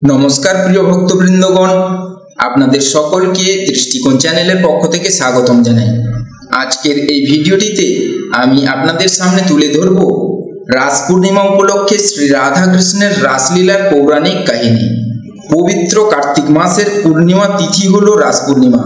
नमस्कार प्रिय भक्तबृंदगण आपनादेर सकलके दृष्टिकोण चैनेलेर पक्ष थेके स्वागतम जानाई। आजकेर एई भिडियोटिते आमी आपनादेर सामने तुले धरब रास पूर्णिमा उपलक्षे श्री राधा कृष्णेर रासलीलार पौराणिक काहिनी। पवित्र कार्तिक मासेर पूर्णिमा तिथि हलो रास पूर्णिमा,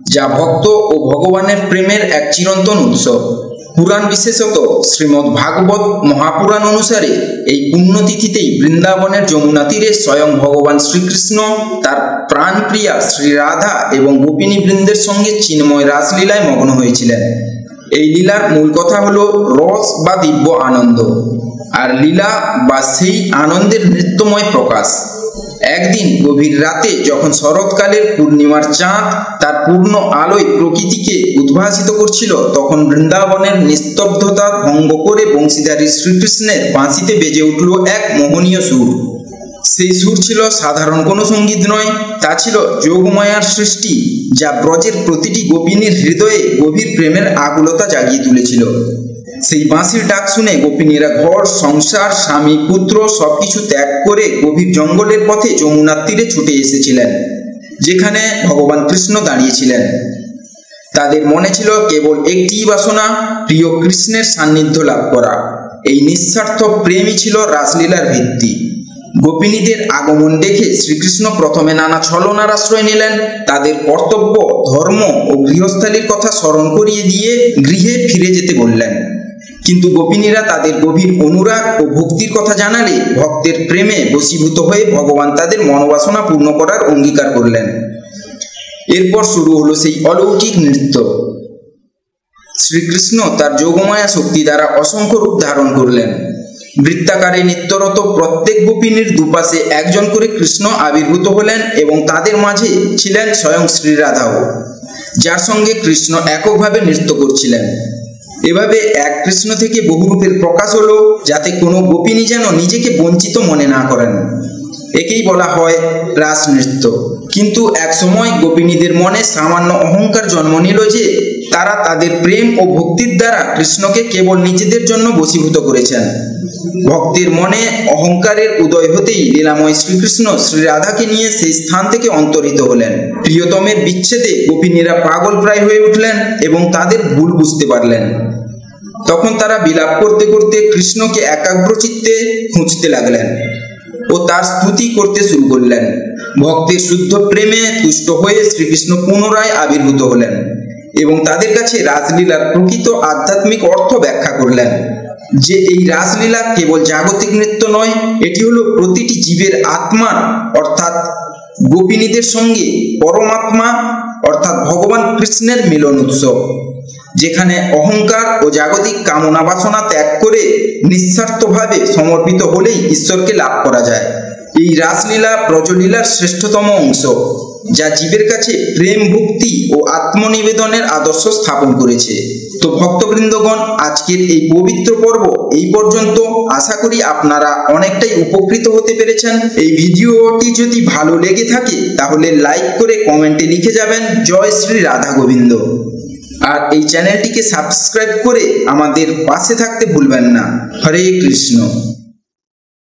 जा भक्त ओ भगवानेर प्रेमेर एक चिरंतन उत्सव। पुराण विशेषत श्रीमद् भागवत महापुराण अनुसारे এই পুণ্যতিথিতেই বৃন্দাবনের যমুনা তীরে স্বয়ং ভগবান শ্রীকৃষ্ণ তার প্রাণপ্রিয়া শ্রী রাধা এবং গোপিনী বৃন্দের সঙ্গে চিন্ময় রাসলীলায় মগ্ন হয়েছিলেন। এই লীলার মূল কথা হলো রস বা দিব্য আনন্দ, আর লীলা বা সেই আনন্দের নৃত্যময় প্রকাশ। একদিন গভীর রাতে যখন শরৎকালের পূর্ণিমার চাঁদ তার পূর্ণ আলোয় প্রকৃতিকে উদ্ভাসিত করছিল, তখন বৃন্দাবনের নিস্তব্ধতা ভঙ্গ করে বংশীধারী শ্রীকৃষ্ণের বাঁশিতে বেজে উঠল এক মোহনীয় সুর। সেই সুর ছিল সাধারণ কোনো সঙ্গীত নয়, তা ছিল যোগমায়ার সৃষ্টি, যা ব্রজের প্রতিটি গোপিনীর হৃদয়ে গভীর প্রেমের আকুলতা জাগিয়ে তুলেছিল। সেই বাঁশির ডাক শুনে গোপিনীরা ঘর সংসার স্বামী পুত্র সবকিছু ত্যাগ করে গভীর জঙ্গলের পথে যমুনার তীরে ছুটে এসেছিলেন, যেখানে ভগবান কৃষ্ণ দাঁড়িয়েছিলেন। তাদের মনে ছিল কেবল একটি বাসনা, প্রিয় কৃষ্ণের সান্নিধ্য লাভ করা। এই নিঃস্বার্থ প্রেমই ছিল রাসলীলার ভিত্তি। গোপিনীদের আগমন দেখে শ্রীকৃষ্ণ প্রথমে নানা ছলনার আশ্রয় নিলেন। তাদের কর্তব্য, ধর্ম ও গৃহস্থালির কথা স্মরণ করিয়ে দিয়ে গৃহে ফিরে যেতে বললেন। কিন্তু গোপিনীরা তাদের গভীর অনুরাগ ও ভক্তির কথা জানালে ভক্তের প্রেমে বশীভূত হয়ে ভগবান তাদের মনোবাসনা পূর্ণ করার অঙ্গীকার করলেন। এরপর শুরু হলো সেই অলৌকিক নৃত্য। শ্রীকৃষ্ণ তার যোগমায়া শক্তি দ্বারা অসংখ্য রূপ ধারণ করলেন। বৃত্তাকারে নৃত্যরত প্রত্যেক গোপিনীর দুপাশে একজন করে কৃষ্ণ আবির্ভূত হলেন এবং তাদের মাঝে ছিলেন স্বয়ং শ্রী রাধাও, যার সঙ্গে কৃষ্ণ এককভাবে নৃত্য করছিলেন। এভাবে এক কৃষ্ণ থেকে বহু রূপের প্রকাশ হলো, যাতে কোনো গোপিনী যেন নিজেকে বঞ্চিত মনে না করেন। একেই বলা হয় রাস নৃত্য। কিন্তু এক সময় গোপিনীদের মনে সামান্য অহংকার জন্ম নিল যে তারা তাদের প্রেম ও ভক্তির দ্বারা কৃষ্ণকে কেবল নিজেদের জন্য বশীভূত করেছেন। ভক্তের মনে অহংকারের উদয় হতেই লীলাময় শ্রীকৃষ্ণ শ্রী রাধাকে নিয়ে সেই স্থান থেকে অন্তর্হিত হলেন। প্রিয়তমের বিচ্ছেদে গোপিনীরা পাগল প্রায় হয়ে উঠলেন এবং তাদের ভুল বুঝতে পারলেন। তখন তারা বিলাপ করতে করতে কৃষ্ণকে একাগ্রচিত্তে খুঁজতে লাগলেন ও তার স্তুতি করতে শুরু করলেন। ভক্তের শুদ্ধ প্রেমে তুষ্ট হয়ে শ্রীকৃষ্ণ পুনরায় আবির্ভূত হলেন এবং তাদের কাছে রাসলীলার প্রকৃত আধ্যাত্মিক অর্থ ব্যাখ্যা করলেন যে এই রাসলীলা কেবল জাগতিক নৃত্য নয়, এটি হলো প্রতিটি জীবের আত্মার অর্থাৎ গোপিনীদের সঙ্গে পরমাত্মা অর্থাৎ ভগবান কৃষ্ণের মিলন উৎসব, যেখানে অহংকার ও জাগতিক কামনা বাসনা ত্যাগ করে নিঃস্বার্থভাবে সমর্পিত হলেই ঈশ্বরকে লাভ করা যায়। এই রাসলীলা ব্রজলীলার শ্রেষ্ঠতম অংশ, যা জীবের কাছে প্রেম ভক্তি ও আত্মনিবেদনের আদর্শ স্থাপন করেছে। তো ভক্তবৃন্দগণ, আজকের এই পবিত্র পর্ব এই পর্যন্ত। আশা করি আপনারা অনেকটাই উপকৃত হতে পেরেছেন। এই ভিডিওটি যদি ভালো লেগে থাকে তাহলে লাইক করে কমেন্টে লিখে যাবেন জয় শ্রী রাধা গোবিন্দ। আর এই চ্যানেলটিকে সাবস্ক্রাইব করে আমাদের পাশে থাকতে ভুলবেন না। হরে কৃষ্ণ।